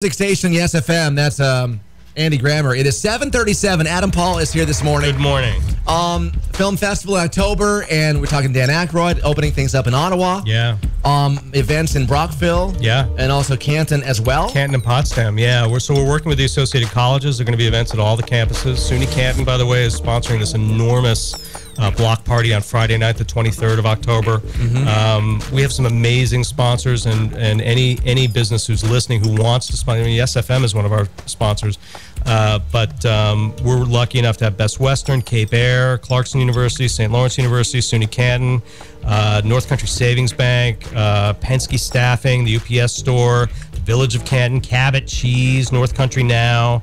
Music station, Yes FM. That's Andy Grammer. It is 7:37. Adam Paul is here this morning. Good morning. Film festival in October, and we're talking Dan Aykroyd opening things up in Ottawa. Yeah. Events in Brockville. Yeah. And also Canton as well. Canton and Potsdam. Yeah. We're working with the Associated Colleges. There are going to be events at all the campuses. SUNY Canton, by the way, is sponsoring this enormous block party on Friday night, the 23rd of October. Mm-hmm. We have some amazing sponsors, and any business who's listening who wants to sponsor. I mean, SFM is one of our sponsors. But we're lucky enough to have Best Western, Cape Air, Clarkson University, St. Lawrence University, SUNY Canton, North Country Savings Bank, Penske Staffing, the UPS Store, the Village of Canton, Cabot Cheese, North Country Now,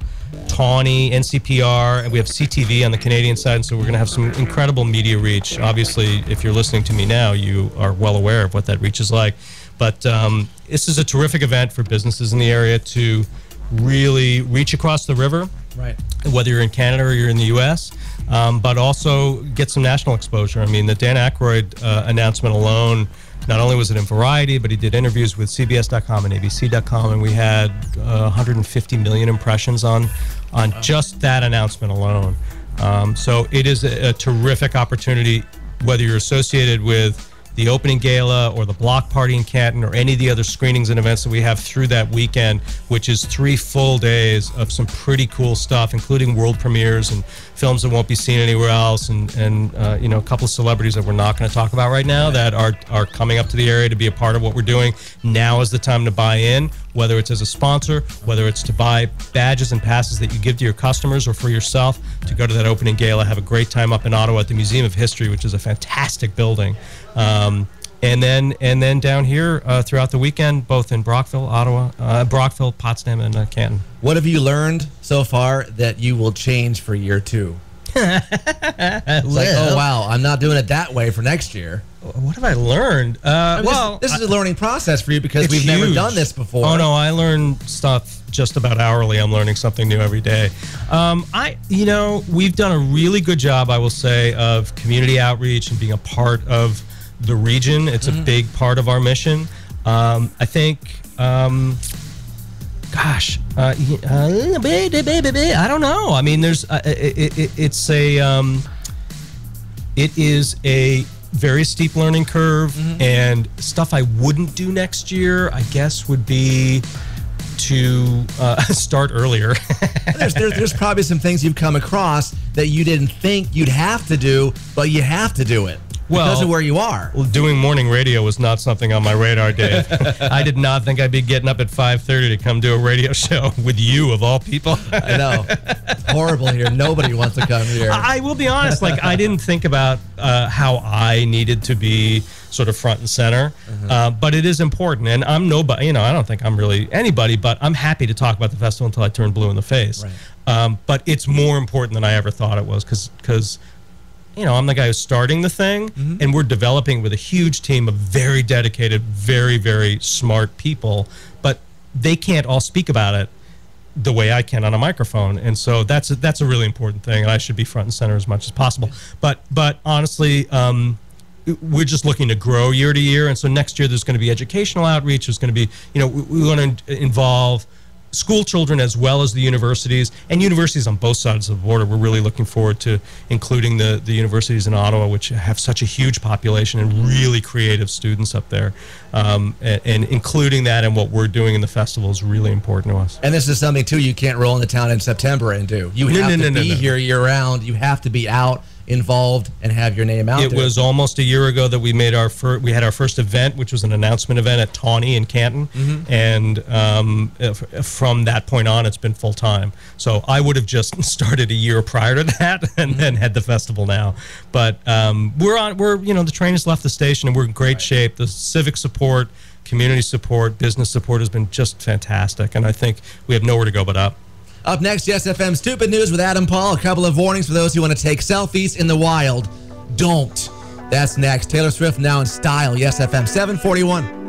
Tawny, NCPR, and we have CTV on the Canadian side, so we're going to have some incredible media reach. Obviously, if you're listening to me now, you are well aware of what that reach is like. But this is a terrific event for businesses in the area to really reach across the river, right? Whether you're in Canada or you're in the U.S., but also get some national exposure. I mean, the Dan Aykroyd announcement alone, not only was it in Variety, but he did interviews with CBS.com and ABC.com, and we had 150 million impressions on just that announcement alone. So it is a terrific opportunity, whether you're associated with the opening gala or the block party in Canton or any of the other screenings and events that we have through that weekend, which is 3 full days of some pretty cool stuff, including world premieres and films that won't be seen anywhere else, and you know, a couple of celebrities that we're not going to talk about right now that are coming up to the area to be a part of what we're doing. Now is the time to buy in, whether it's as a sponsor, whether it's to buy badges and passes that you give to your customers or for yourself to go to that opening gala, have a great time up in Ottawa at the Museum of History, which is a fantastic building. And then down here throughout the weekend, both in Brockville, Brockville, Potsdam, and Canton. What have you learned so far that you will change for year 2? It's like, oh wow, I'm not doing it that way for next year. What have I learned? I mean, this is a learning process for you because we've never done this before. Oh no, I learn stuff just about hourly. I'm learning something new every day. We've done a really good job, I will say, of community outreach and being a part of the region. It's a big part of our mission. I think, I don't know. I mean, there's, it is a very steep learning curve, and stuff I wouldn't do next year, I guess, would be to start earlier. there's probably some things you've come across that you didn't think you'd have to do, but you have to do it. Because of where you are. Well, doing morning radio was not something on my radar, Dave. I did not think I'd be getting up at 5:30 to come do a radio show with you, of all people. I know. It's horrible here. Nobody wants to come here. I will be honest, like, I didn't think about how I needed to be sort of front and center, but it is important. And I'm nobody, I don't think I'm really anybody, but I'm happy to talk about the festival until I turn blue in the face. Right. But it's more important than I ever thought it was, because I'm the guy who's starting the thing, and we're developing with a huge team of very dedicated, very, very smart people, but they can't all speak about it the way I can on a microphone. And so that's a really important thing, and I should be front and center as much as possible. But honestly, we're just looking to grow year to year, and so next year there's going to be educational outreach. There's going to be, we want to involve school children as well as the universities, and universities on both sides of the border. We're really looking forward to including the universities in Ottawa, which have such a huge population and really creative students up there, and including that in what we're doing in the festival is really important to us. And this is something too you can't roll into town in September and do. You have to be here year round. You have to be out, involved, and have your name out there. It was almost a year ago that we made we had our first event, which was an announcement event at Tawny in Canton, and from that point on, it's been full time. So I would have just started a year prior to that, and then had the festival now. But the train has left the station, and we're in great shape. The civic support, community support, business support has been just fantastic, and I think we have nowhere to go but up. Up next, Yes FM Stupid News with Adam Paul. A couple of warnings for those who want to take selfies in the wild. Don't. That's next. Taylor Swift now in style. Yes FM 741.